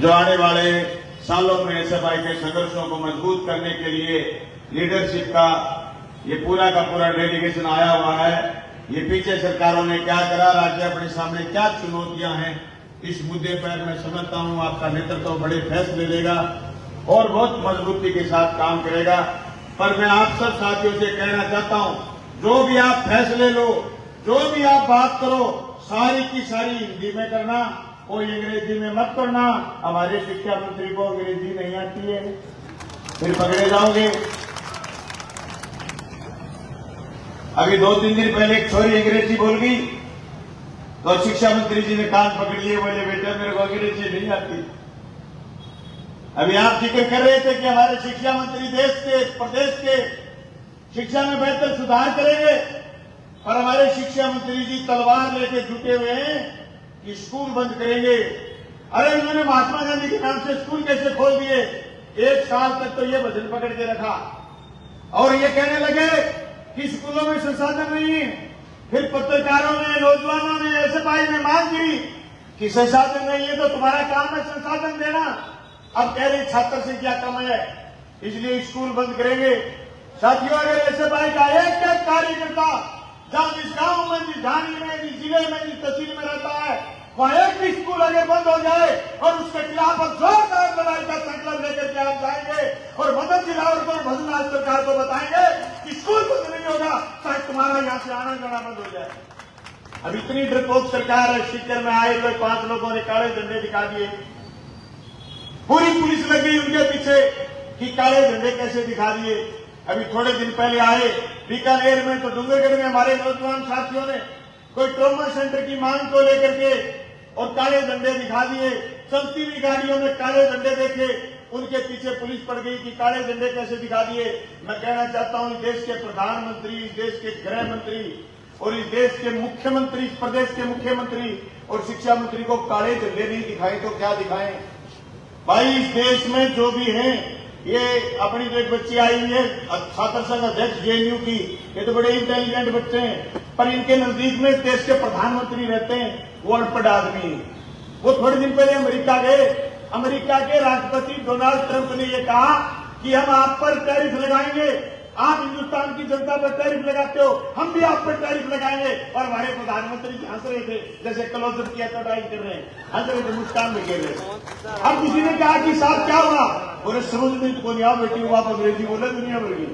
जो आने वाले सालों में एसएफआई के संघर्षों को मजबूत करने के लिए लीडरशिप का ये पूरा का पूरा डेलीगेशन आया हुआ है। ये पीछे सरकारों ने क्या करा, राज्य अपने सामने क्या चुनौतियां हैं, इस मुद्दे पर मैं समझता हूं आपका नेतृत्व बड़े फैसले लेगा और बहुत मजबूती के साथ काम करेगा। पर मैं आप सब साथियों से कहना चाहता हूं, जो भी आप फैसले लो, जो भी आप बात करो, सारी की सारी हिंदी में करना, कोई अंग्रेजी में मत करना। हमारे शिक्षा मंत्री को अंग्रेजी नहीं आती है, फिर पकड़े जाओगे। अभी 2-3 दिन पहले एक छोरी अंग्रेजी बोल गई तो शिक्षा मंत्री जी ने कान पकड़ लिए, बोले बेटा मेरे को अंग्रेजी नहीं आती। अभी आप जिक्र कर रहे थे कि हमारे शिक्षा मंत्री देश के प्रदेश के शिक्षा में बेहतर सुधार करेंगे, और हमारे शिक्षा मंत्री जी तलवार लेके जुटे हुए हैं कि स्कूल बंद करेंगे। अरे उन्होंने महात्मा गांधी के नाम से स्कूल कैसे खोल दिए? 1 साल तक तो ये वजन पकड़ के रखा और ये कहने लगे कि स्कूलों में संसाधन नहीं है। फिर पत्रकारों ने, नौजवानों ने, एसएफआई ने मांग की कि संसाधन नहीं है तो तुम्हारा काम है संसाधन देना। अब कह रहे छात्र से क्या कम है, इसलिए स्कूल बंद करेंगे। साथियों, अगर एसएफआई का एक कार्यकर्ता जहां जिस गांव में, जिस ढाणी में, जिस जिले में, जिस तहसील में रहता है, वहां एक भी स्कूल अगर बंद हो जाए और उसके खिलाफ अब जोरदार लड़ाई का संकल्प लेकर के आप जाएंगे और मदद दिलावर को, भजनलाल सरकार को बताएंगे कि स्कूल बंद नहीं होगा, शायद तुम्हारा यहां से आना जाना बंद हो जाए। अब इतनी डरपोक सरकार है, सीकर में आए हुए 5 लोगों ने काले झंडे दिखा दिए, पूरी पुलिस लग गई उनके पीछे कि काले झंडे कैसे दिखा दिए। अभी थोड़े दिन पहले आए बीकानेर में, तो डूंगरगढ़ में हमारे नौजवान साथियों ने कोई ट्रॉमा सेंटर की मांग को लेकर के और काले झंडे दिखा दिए। चलती हुई गाड़ियों में काले झंडे देखे, उनके पीछे पुलिस पड़ गई कि काले झंडे कैसे दिखा दिए। मैं कहना चाहता हूं, इस देश के प्रधानमंत्री, इस देश के गृह मंत्री और इस देश के मुख्यमंत्री, इस प्रदेश के मुख्यमंत्री और शिक्षा मंत्री को काले झंडे नहीं दिखाए तो क्या दिखाएं? भाई, इस देश में जो भी हैं, ये अपनी जो एक बच्ची आई हुई है छात्र संघ अध्यक्ष जेएनयू की, ये तो बड़े इंटेलिजेंट बच्चे हैं, पर इनके नजदीक में देश के प्रधानमंत्री रहते हैं, वो अनपढ़ आदमी। वो थोड़े दिन पहले अमेरिका गए, अमेरिका के राष्ट्रपति डोनाल्ड ट्रंप ने ये कहा कि हम आप पर टैरिफ लगाएंगे, आप हिंदुस्तान की जनता पर टैरिफ लगाते हो, हम भी आप पर टैरिफ लगाएंगे। और हमारे प्रधानमंत्री जी हंस रहे थे, जैसे क्लोजअप की एडवर्टाइज कर रहे हैं, हंस रहे थे, मुस्कान में गिर रहे। अब किसी ने कहा कि साहब क्या हुआ? बोले समझ में तो नहीं आओ बेटी, वो आप अंग्रेजी बोले दुनिया भर की।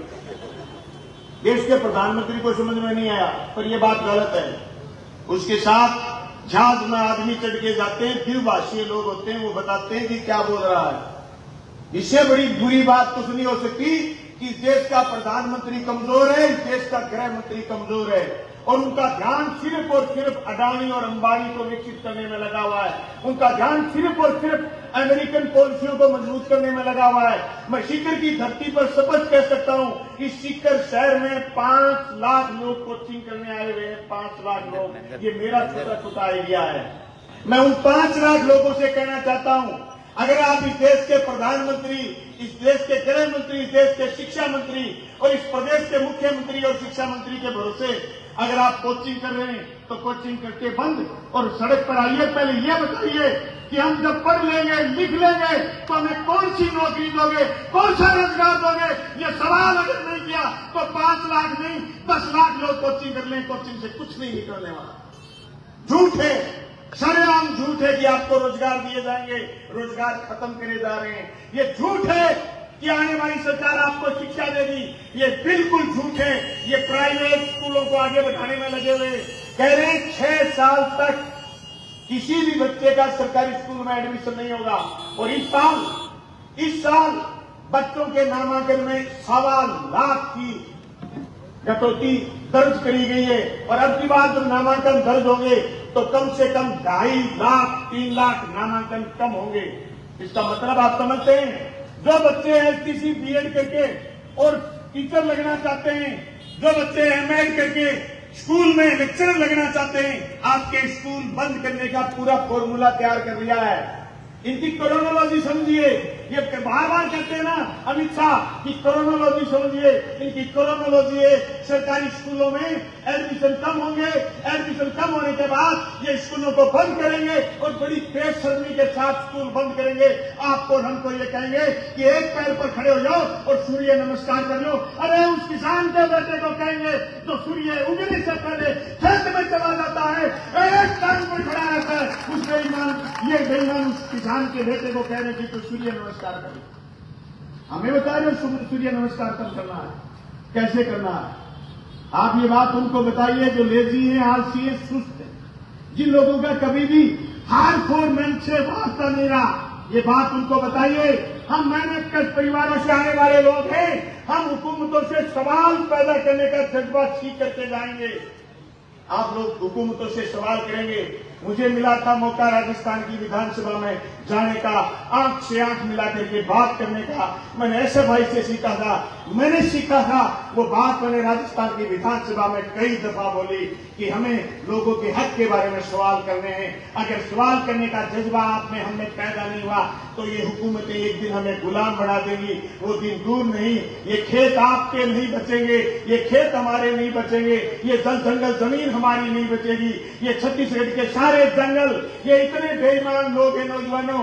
देश के प्रधानमंत्री को समझ में नहीं आया, पर यह बात गलत है। उसके साथ जहाज में आदमी चढ़ के जाते हैं, द्विभाषीय लोग होते हैं, वो बताते हैं कि क्या बोल रहा है। इससे बड़ी बुरी बात कुछ नहीं हो सकती कि देश का प्रधानमंत्री कमजोर है, देश का गृह मंत्री कमजोर है और उनका ध्यान सिर्फ और सिर्फ अडानी और अंबानी को विकसित करने में लगा हुआ है। उनका ध्यान सिर्फ और सिर्फ अमेरिकन पॉलिसियों को मजबूत करने में लगा हुआ है। मैं सीकर की धरती पर स्पष्ट कह सकता हूं कि सीकर शहर में 5 लाख लोग कोचिंग करने आए हुए हैं। 5 लाख लोग, ये मेरा छोटा छोटा आइडिया है। मैं उन 5 लाख लोगों से कहना चाहता हूं, अगर आप इस देश के प्रधानमंत्री, इस देश के गृह मंत्री, इस देश के शिक्षा मंत्री और इस प्रदेश के मुख्यमंत्री और शिक्षा मंत्री के भरोसे अगर आप कोचिंग कर रहे हैं तो कोचिंग करके बंद और सड़क पर आइए। पहले ये बताइए कि हम जब पढ़ लेंगे, लिख लेंगे तो हमें कौन सी नौकरी दोगे, कौन सा रोजगार दोगे? ये सवाल अगर नहीं किया तो 5 लाख नहीं 10 लाख लोग कोचिंग कर लें, कोचिंग से कुछ नहीं निकलने वाला। झूठ है, सरेआम झूठ है कि आपको रोजगार दिए जाएंगे, रोजगार खत्म करे जा रहे हैं। ये झूठ है कि आने वाली सरकार आपको शिक्षा देगी, ये बिल्कुल झूठ है। ये प्राइवेट स्कूलों को आगे बढ़ाने में लगे हुए कह रहे हैं 6 साल तक किसी भी बच्चे का सरकारी स्कूल में एडमिशन नहीं होगा। और इस साल बच्चों के नामांकन में 1.25 लाख की कटौती दर्ज करी गई है और अब की बार जब नामांकन दर्ज होंगे तो कम से कम 2.5 लाख 3 लाख नामांकन कम होंगे। इसका मतलब आप समझते हैं, जो बच्चे एलटीसी बीएड करके और टीचर लगना चाहते हैं, जो बच्चे एमएड करके स्कूल में लेक्चरर लगना चाहते हैं, आपके स्कूल बंद करने का पूरा फॉर्मूला तैयार कर लिया है। इनकी क्रोनोलॉजी समझिए। ये बार बार कहते हैं ना अमित शाह कि कोरोनोलॉजी समझिए, इनकी कोरोनोलॉजी है सरकारी स्कूलों में एडमिशन कम होंगे, एडमिशन कम होने के बाद ये स्कूलों को बंद करेंगे और बड़ी बेशर्मी के साथ स्कूल बंद करेंगे। आपको हमको ये कहेंगे कि एक पैर पर खड़े हो जाओ और सूर्य नमस्कार कर लो। अरे उस किसान के बेटे को कहेंगे जो सूर्य उगने से पहले खेत में चला जाता है, एक टांग पर खड़ा रहता है, उस बेईमान ये बेईमान उस किसान के बेटे को कह रहे कि तो सूर्य नमस्कार करो। हमें बता रहे सूर्य नमस्कार कब करना है, कैसे करना है। आप ये बात उनको बताइए जो लेजी है, आलसी है, सुस्त है, जिन लोगों का कभी भी हार्डकोर मेहनत से वास्ता नहीं रहा, ये बात उनको बताइए। हम मेहनत कर परिवारों से आने वाले लोग हैं, हम हुकूमतों से सवाल पैदा करने का जज्बा सीख करके जाएंगे। आप लोग हुकूमतों से सवाल करेंगे। मुझे मिला था मौका राजस्थान की विधानसभा में जाने का, आंख से आंख मिला करके बात करने का। मैंने ऐसे भाई से सीखा था, मैंने सीखा था वो बात मैंने राजस्थान की विधानसभा में कई दफा बोली कि हमें लोगों के हक के बारे में सवाल करने हैं। अगर सवाल करने का जज्बा आप में हमें पैदा नहीं हुआ तो ये हुकूमतें एक दिन हमें गुलाम बना देंगी। वो दिन दूर नहीं, ये खेत आपके नहीं बचेंगे, ये खेत हमारे नहीं बचेंगे, ये जंगल जमीन हमारी नहीं बचेगी, ये छत्तीसगढ़ के सारे जंगल, ये इतने बेईमान लोग हैं नौजवानों,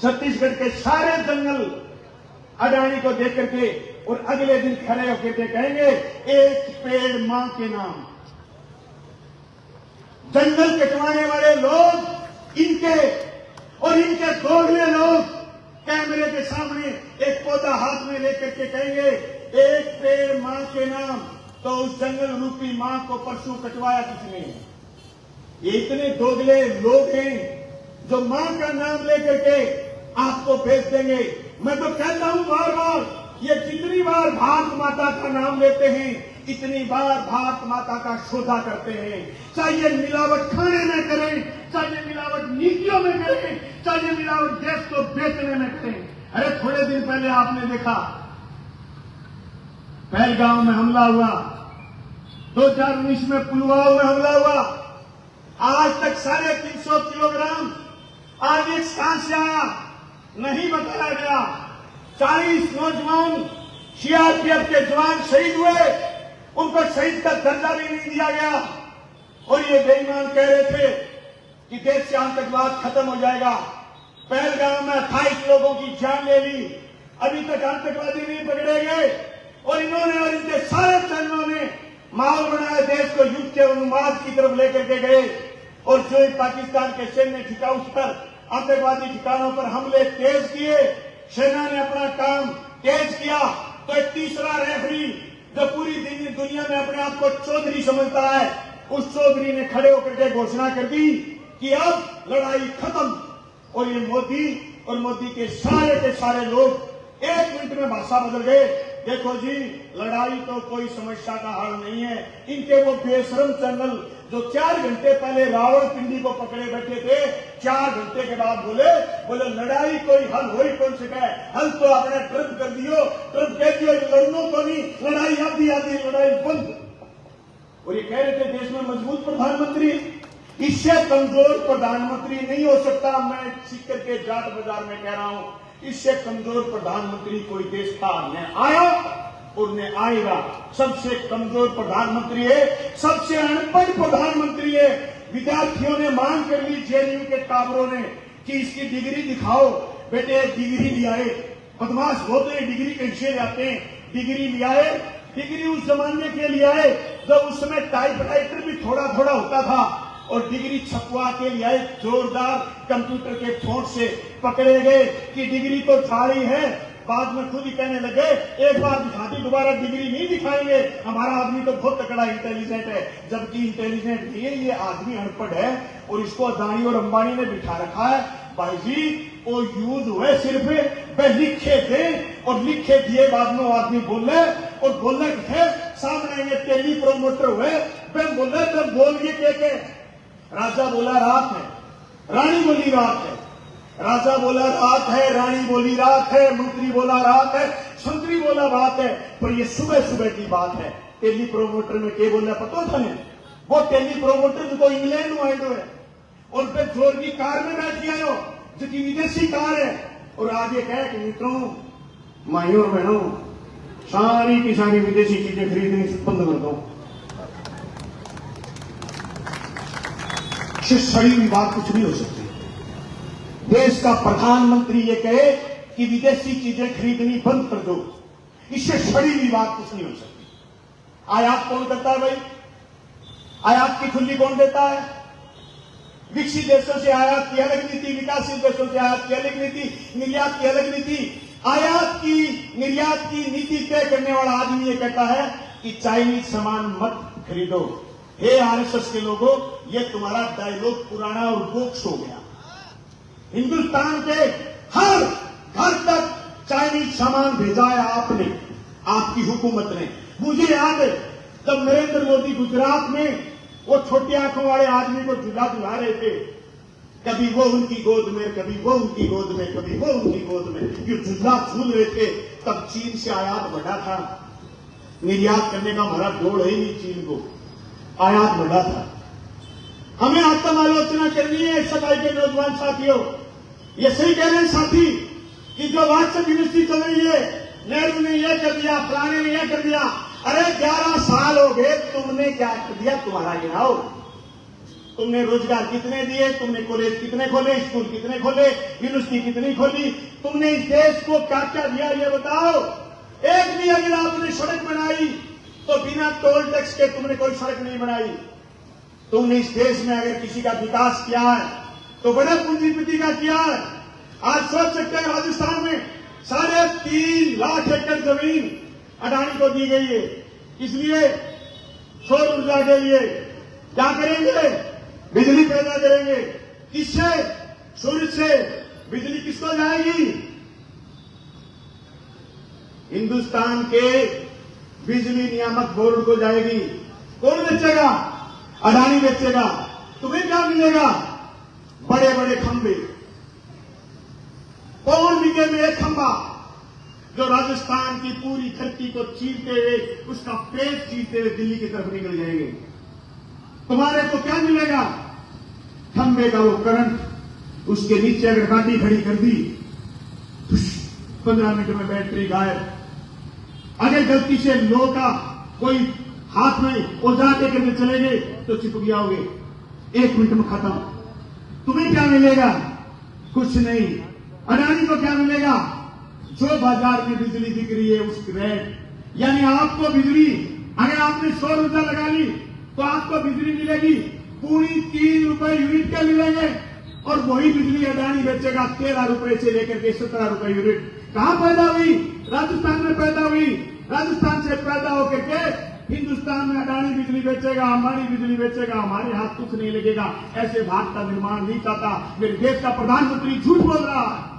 छत्तीसगढ़ के सारे जंगल अडानी को देख करके और अगले दिन खड़े होकर के कहेंगे एक पेड़ मां के नाम। जंगल कटवाने वाले लोग इनके और इनके दोगले लोग कैमरे के सामने एक पौधा हाथ में लेकर के कहेंगे एक पेड़ मां के नाम। तो उस जंगल रूपी मां को परसों कटवाया किसने? ये इतने दोगले लोग हैं जो मां का नाम लेकर के आपको भेज देंगे। मैं तो कहता हूं बार बार, ये जितनी बार भारत माता का नाम लेते हैं इतनी बार भारत माता का शोधा करते हैं। चाहे मिलावट खाने में करें, चाहे मिलावट नीतियों में करें, चाहे मिलावट देश को बेचने में करें। अरे थोड़े दिन पहले आपने देखा पहलगाम में हमला हुआ, 2019 में पुलवामा में हमला हुआ, आज तक 350 किलोग्राम आरडीएक्स कहां से आया नहीं बताया गया। 40 नौजवान सीआरपीएफ के जवान शहीद हुए, उनको शहीद का दर्जा भी नहीं दिया गया। और ये बेईमान कह रहे थे कि देश से आतंकवाद खत्म हो जाएगा। पहलगाम में 28 लोगों की जान ले ली, अभी तक आतंकवादी नहीं पकड़े गए। और इन्होंने और इनके सारे चरणों ने माहौल बनाया, देश को युद्ध के उन्माद की तरफ लेकर के गए। और जो पाकिस्तान के सैन्य ठिकानों पर, आतंकवादी ठिकानों पर हमले तेज किए, सेना ने अपना काम तेज किया। तो एक तीसरा रेफरी जो पूरी दुनिया में अपने आप को चौधरी समझता है, उस चौधरी ने खड़े होकर के घोषणा कर दी कि अब लड़ाई खत्म। और ये मोदी और मोदी के सारे लोग 1 मिनट में भाषा बदल गए। देखो जी, लड़ाई तो कोई समस्या का हल नहीं है। इनके वो बेशरम चैनल जो 4 घंटे पहले रावण पिंडी को पकड़े बैठे थे, 4 घंटे के बाद बोले लड़ाई कोई हल हो ही कौन सका है, हल तो आपने ट्रम्प कर दियो, ट्रम्प कह दियो लड़नों को नहीं, लड़ाई आधी लड़ाई बंद। और ये कह रहे थे देश में मजबूत प्रधानमंत्री, इससे कमजोर प्रधानमंत्री नहीं हो सकता। मैं सीकर के जाट बाजार में कह रहा हूं, इससे कमजोर प्रधानमंत्री कोई देश का न आया और न आएगा। सबसे कमजोर प्रधानमंत्री है, सबसे अनपढ़ प्रधानमंत्री है। विद्यार्थियों ने मांग कर ली, जेएनयू के टाबरों ने, कि इसकी डिग्री दिखाओ। बेटे डिग्री ले आए, बदमाश होते हैं डिग्री कैसे लाते हैं, डिग्री ले आए। डिग्री उस जमाने के लिए आए जब उस समय टाइपराइटर भी थोड़ा थोड़ा होता था, और डिग्री छपवा के लिए आए, जोरदार कंप्यूटर के फोन से पकड़े गए कि डिग्री तो जारी है। बाद में खुद ही कहने लगे एक बार दिखा दी, दोबारा डिग्री नहीं दिखाएंगे, हमारा आदमी तो बहुत तकड़ा इंटेलिजेंट है। जबकि इंटेलिजेंट नहीं है, ये आदमी अनपढ़ है और इसको अदानी और अंबानी ने बिठा रखा है। भाई जी वो यूज हुए सिर्फ वह लिखे थे, और लिखे दिए बाद में आदमी बोले, और बोलने थे सामने ये टेली प्रोमोटर हुए, वह बोले तो बोल के राजा बोला रात है, रानी बोली रात है, राजा बोला रात है, रानी बोली रात है, मंत्री बोला रात है, संतरी बोला रात है। पर ये सुबह सुबह की बात है। टेली प्रोमोटर में क्या बोला पता था नहीं? वो टेली प्रोमोटर जो इंग्लैंड में आए हुए और फिर जोर की कार में बैठ गया हो, की विदेशी कार है, और आज ये कहे कि मित्रों, माइयों और बहनों, सारी की सारी विदेशी चीजें खरीदनी बंद कर दो। इससे सड़ी हुई बात कुछ नहीं हो सकती। देश का प्रधानमंत्री ये कहे कि विदेशी चीजें खरीदनी बंद कर दो, इससे सड़ी हुई बात कुछ नहीं हो सकती। आयात कौन करता है भाई? आयात की खुली कौन देता है? विकसित देशों से आयात की अलग नीति, विकासशील देशों से आयात की अलग नीति, निर्यात की अलग नीति। आयात की निर्यात की नीति तय करने वाला आदमी ये कहता है कि चाइनीज सामान मत खरीदो। हे आरएसएस के लोगों, ये तुम्हारा डायलॉग पुराना और बोक्स हो गया। हिंदुस्तान के हर घर तक चाइनीज सामान भेजा है आपने, आपकी हुकूमत ने। मुझे याद है जब नरेंद्र मोदी गुजरात में वो छोटी आंखों वाले आदमी को झूला झुला रहे थे, कभी वो उनकी गोद में, कभी वो उनकी गोद में, कभी वो उनकी गोद में, जो झूला झूल रहे थे, तब चीन से आयात बढ़ा था। निर्यात करने का हमारा जोड़ है ही नहीं चीन को, आयात बढ़ा था। हमें आत्मालोचना करनी है सफाई के नौजवान साथियों। ये सही कह रहे हैं साथी कि जो व्हाट्सएप यूनिवर्सिटी चल रही है, नेहरू ने यह कर दिया, फलाने ने यह कर दिया। अरे 11 साल हो गए, तुमने क्या कर दिया? तुम्हारा गिनाओ। तुमने रोजगार कितने दिए? तुमने कॉलेज कितने खोले? स्कूल कितने खोले? यूनिवर्सिटी कितनी खोली? तुमने इस देश को क्या क्या दिया ये बताओ। एक भी अगर आपने सड़क बनाई तो बिना टोल टैक्स के तुमने कोई सड़क नहीं बनाई। तुमने इस देश में अगर किसी का विकास किया है तो बड़े पूंजीपति का किया है। आज सोच सकते हैं राजस्थान में 3.5 लाख एकड़ जमीन अडानी को दी गई है। इसलिए सौर ऊर्जा के लिए क्या करेंगे? बिजली पैदा करेंगे। किससे? सूर्य से। बिजली किसको जाएगी? हिंदुस्तान के बिजली नियामक बोर्ड को जाएगी। कौन बेचेगा? अडानी बेचेगा। तुम्हें क्या मिलेगा? बड़े बड़े खंभे। कौन बिके में एक खंभा जो राजस्थान की पूरी धरती को चीरते हुए, उसका पेट चीरते हुए दिल्ली की तरफ निकल जाएंगे। तुम्हारे को क्या मिलेगा? खंभे का वो करंट, उसके नीचे अगर गाड़ी खड़ी कर दी 15 मिनट में बैटरी गायब। अगर गलती से लो का कोई हाथ में औजार लेकर के चले गए तो चिपक जाओगे, 1 मिनट में खत्म। तुम्हें क्या मिलेगा? कुछ नहीं। अडानी को क्या मिलेगा? जो बाजार में बिजली बिक रही है उस रेट, यानी आपको बिजली, अगर आपने 100 रुपया लगा ली तो आपको बिजली मिलेगी पूरी 3 रुपए यूनिट के मिलेंगे, और वही बिजली अडानी बेचेगा 13 रुपए से लेकर के 17 रुपए यूनिट। कहां पैदा हुई? राजस्थान में पैदा हुई। राजस्थान से पैदा होकर के हिंदुस्तान में अडानी बिजली बेचेगा, अंबानी बिजली बेचेगा, हमारे हाथ कुछ नहीं लगेगा। ऐसे भारत का निर्माण नहीं चाहता। मेरे देश का प्रधानमंत्री झूठ बोल रहा है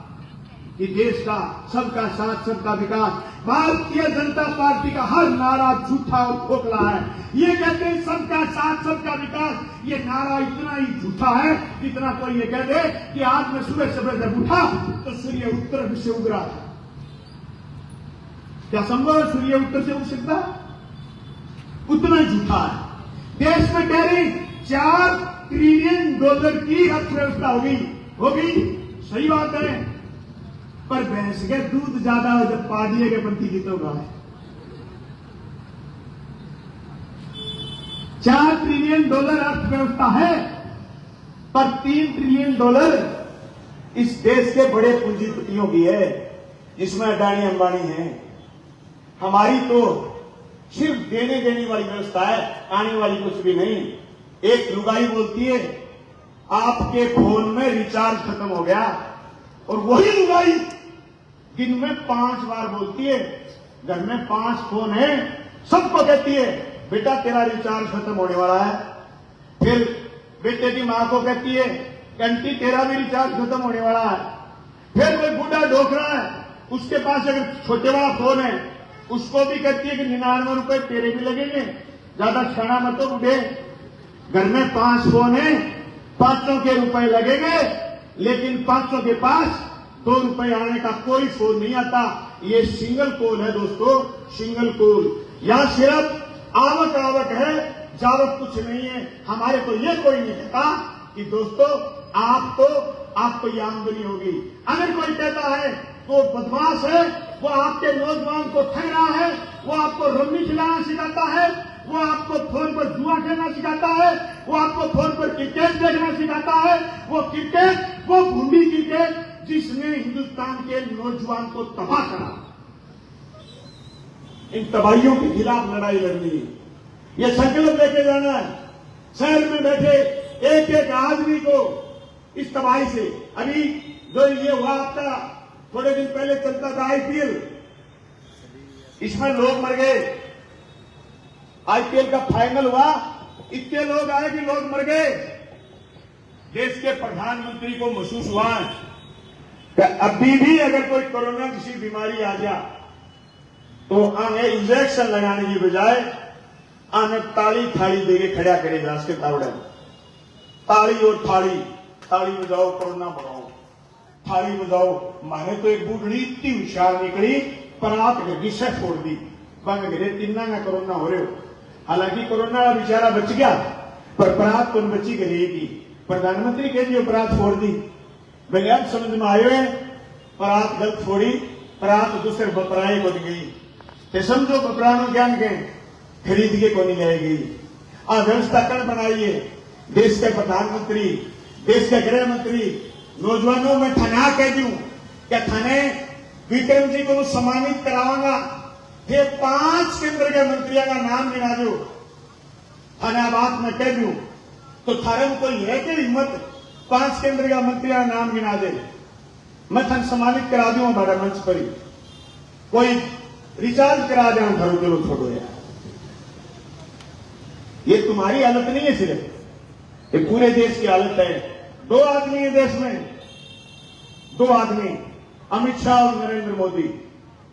कि देश का सबका साथ सबका विकास। भारतीय जनता पार्टी का हर नारा झूठा और खोखला है। ये कहते हैं सबका साथ सबका विकास, ये नारा इतना ही झूठा है जितना कोई ये कह दे कि आज मैं सुबह सुबह जब उठा तो सूर्य उत्तर से उग रहा था। क्या संभव है सूर्य उत्तर से उग सकता? उतना झूठा है। देश में कह रही 4 ट्रिलियन डॉलर की अर्थव्यवस्था होगी। सही बात है, पर भैंस के दूध ज्यादा हो जब पादिये के पंथी की तो गाय। 4 ट्रिलियन डॉलर अर्थव्यवस्था है, पर 3 ट्रिलियन डॉलर इस देश के बड़े पूंजीपतियों की है, जिसमें अडानी अंबानी है। हमारी तो सिर्फ देने देने वाली व्यवस्था है, आने वाली कुछ भी नहीं। एक लुगाई बोलती है आपके फोन में रिचार्ज खत्म हो गया, और वही लुगाई दिन में 5 बार बोलती है। घर में 5 फोन है, सबको कहती है बेटा तेरा रिचार्ज खत्म होने वाला है। फिर बेटे की मां को कहती है आंटी तेरा भी रिचार्ज खत्म होने वाला है। फिर कोई बूढ़ा ढोक रहा है, उसके पास अगर छोटे वाला फोन है, उसको भी कहती है कि 99 रुपए तेरे भी लगेंगे, ज्यादा छाना मत तो बूढ़े। घर में 5 फोन है, 500 के रुपए लगेंगे, लेकिन 500 के पास 2 रुपए आने का कोई फोन नहीं आता। ये सिंगल कॉल है दोस्तों, सिंगल कॉल। यहां सिर्फ आवक है, जावक कुछ नहीं है। हमारे को ये कोई नहीं कहता कि दोस्तों आप तो आपको ये आमदनी होगी। अगर कोई कहता है वो बदमाश है, वो आपके नौजवान को ठग रहा है, वो आपको रम्मी खिलाना सिखाता है, वो आपको फोन पर जुआ खेलना सिखाता है, वो आपको फोन पर क्रिकेट देखना सिखाता है, वो क्रिकेट, वो भूमि क्रिकेट जिसने हिंदुस्तान के नौजवान को तबाह करा, इन तबाहियों के खिलाफ लड़ाई लड़नी है। ये संकल्प लेके जाना है। शहर में बैठे एक एक आदमी को इस तबाही से, अभी जो ये हुआ आपका थोड़े दिन पहले चलता था आईपीएल, इसमें लोग मर गए। आईपीएल का फाइनल हुआ, इतने लोग आए कि लोग मर गए। देश के प्रधानमंत्री को महसूस हुआ कि अभी भी अगर कोई कोरोना किसी बीमारी आ जा तो आगे इंजेक्शन लगाने की बजाय आने ताली थाली देके खड़ा करे रास्ते तावड़े, ताली और थाली, ताली बजाओ कोरोना बढ़ाओ, थाली बजाओ। माने तो एक बूढ़ी इतनी होशियार निकली, परात गड्डी से छोड़ दी, बंग गए तिन्ना का कोरोना हो रहे हो। हालांकि कोरोना का बेचारा बच गया, पर परात कौन बची करेगी। प्रधानमंत्री कह दी परात छोड़ दी, भाई अब समझ में आयो है, परात गलत छोड़ी, परात दूसरे बपराए को गई, ते समझो बपरानो ज्ञान के खरीद के को नहीं जाएगी। व्यवस्था कर बनाइए। देश के प्रधानमंत्री, देश के गृह मंत्री, नौजवानों में थना कह दूं क्या थाने विक्रम जी को सम्मानित कराऊंगा, ये 5 केंद्र के मंत्रियों का नाम गिना दो, थाना बात में कह दूं तो थारे में कोई है कि हिम्मत 5 केंद्र का मंत्रियों का नाम गिना दे, मैं थन सम्मानित करा दूं हमारे मंच पर ही, कोई रिचार्ज करा दे घरों के लोग छोड़ो यार। ये तुम्हारी हालत नहीं है सिर्फ, ये पूरे देश की हालत है। 2 आदमी है देश में, 2 आदमी, अमित शाह और नरेंद्र मोदी,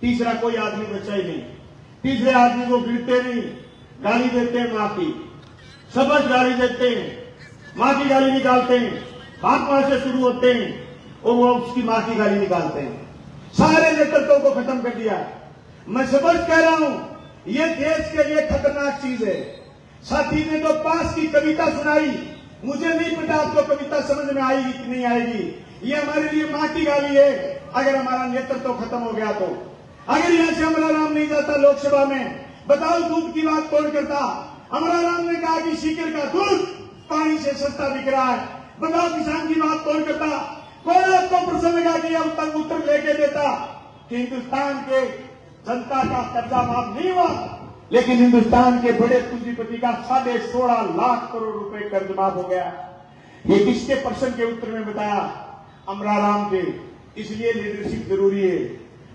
तीसरा कोई आदमी बचा ही नहीं। तीसरे आदमी को गिरते नहीं, गाली देते हैं मां की, सबक गाली देते हैं, मां की गाली निकालते हैं, हाथ मार से शुरू होते हैं और वो उसकी मां की गाली निकालते हैं। सारे नेतृत्व को खत्म कर दिया। मैं सबक कह रहा हूं, ये देश के लिए खतरनाक चीज है। साथी ने तो पास की कविता सुनाई, मुझे नहीं पता आपको कविता समझ में आएगी कि नहीं आएगी। ये हमारे लिए मां की गाली है अगर हमारा नेतृत्व खत्म हो गया तो। अगर यहां से अमरा राम नहीं जाता लोकसभा में, बताओ दूध की बात कौन करता। अमरा राम ने कहा कि सीकर का दूध पानी से सस्ता बिक रहा है, बताओ किसान की बात कौन करता। कौन आपको प्रश्न लगा कि उत्तर उत्तर लेके देता कि हिंदुस्तान के जनता का कर्जा माफ नहीं हुआ, लेकिन हिंदुस्तान के बड़े पूंजीपति का 16.5 लाख करोड़ रुपए कर्ज माफ हो गया। ये किसके प्रश्न के उत्तर में बताया? अमरा राम के। इसलिए लीडरशिप जरूरी है।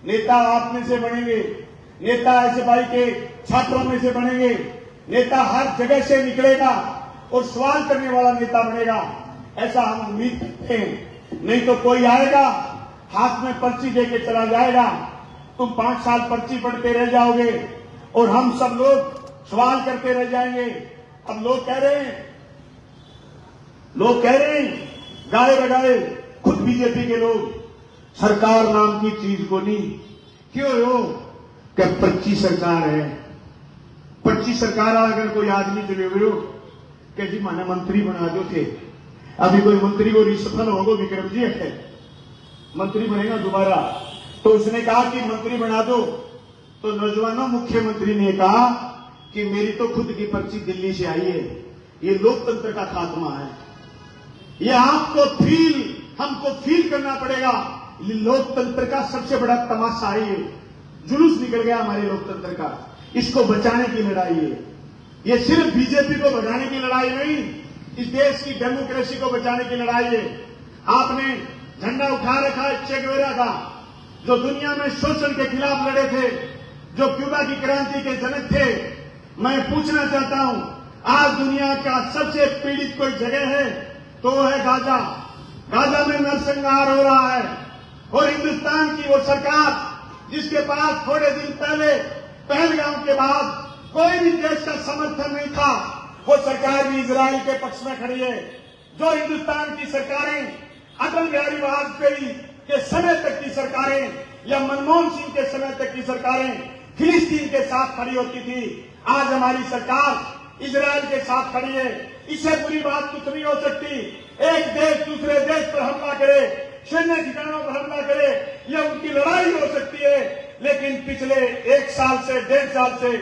नेता आप में से बनेंगे, नेता एसएफआई के छात्रों में से बनेंगे, नेता हर जगह से निकलेगा और सवाल करने वाला नेता बनेगा, ऐसा हम उम्मीद करते हैं। नहीं तो कोई आएगा हाथ में पर्ची देके चला जाएगा, तुम 5 साल पर्ची पढ़ते रह जाओगे और हम सब लोग सवाल करते रह जाएंगे। अब लोग कह रहे हैं गाए बगाए खुद बीजेपी के लोग, सरकार नाम की चीज को नहीं। क्यों हो? क्या 25 सरकार है, 25 सरकार अगर कोई आदमी चले हुए हो कि जी माने मंत्री बना दो थे। अभी कोई मंत्री को रिसफल होगा, विक्रम जी है मंत्री बनेगा दोबारा, तो उसने कहा कि मंत्री बना दो, तो नौजवानों मुख्यमंत्री ने कहा कि मेरी तो खुद की पर्ची दिल्ली से आई है। ये लोकतंत्र का खात्मा है। ये हमको फील करना पड़ेगा। लोकतंत्र का सबसे बड़ा तमाशा है, जुलूस निकल गया हमारे लोकतंत्र का। इसको बचाने की लड़ाई है। ये सिर्फ बीजेपी को बचाने की लड़ाई नहीं, इस देश की डेमोक्रेसी को बचाने की लड़ाई है। आपने झंडा उठा रखा है चे गुवेरा का, जो दुनिया में शोषण के खिलाफ लड़े थे, जो क्यूबा की क्रांति के जनक थे। मैं पूछना चाहता हूं, आज दुनिया का सबसे पीड़ित कोई जगह है तो वो है गाजा। गाजा में नरसंहार हो रहा है और हिंदुस्तान की वो सरकार जिसके पास थोड़े दिन पहले पहलगाम के बाद कोई भी देश का समर्थन नहीं था, वो सरकार भी इजराइल के पक्ष में खड़ी है। जो हिंदुस्तान की सरकारें अटल बिहारी वाजपेयी के समय तक की सरकारें या मनमोहन सिंह के समय तक की सरकारें फिलिस्तीन के साथ खड़ी होती थी, आज हमारी सरकार इजराइल के साथ खड़ी है। इससे बुरी बात कुछ नहीं हो सकती। एक देश दूसरे देश पर हमला करे, सैन्य ठिकानों पर हमला करे, यह उनकी लड़ाई हो सकती है। लेकिन पिछले 1 साल से 1.5 साल से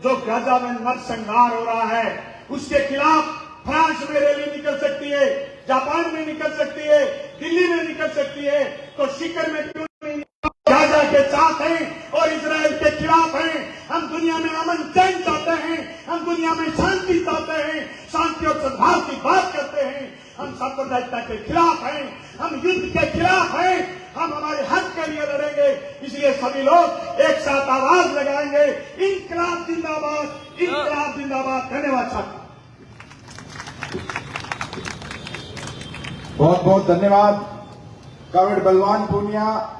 जो गाजा में नरसंहार हो रहा है, उसके खिलाफ फ्रांस में रैली निकल सकती है, जापान में निकल सकती है, दिल्ली में निकल सकती है, तो शिखर में क्यों नहीं? गाजा के साथ हैं और इजराइल के खिलाफ हैं। हम दुनिया में अमन चैन चाहते हैं, हम दुनिया में शांति चाहते हैं, शांति और सद्भाव की बात करते हैं। हम सांप्रदायिकता के खिलाफ हैं, हम युद्ध के खिलाफ हैं, हम हमारे हक के लिए लड़ेंगे। इसलिए सभी लोग एक साथ आवाज लगाएंगे, इनकलाब जिंदाबाद, इनकलाब जिंदाबाद। धन्यवाद साथी। बहुत बहुत धन्यवाद कॉमरेड बलवान पूनिया।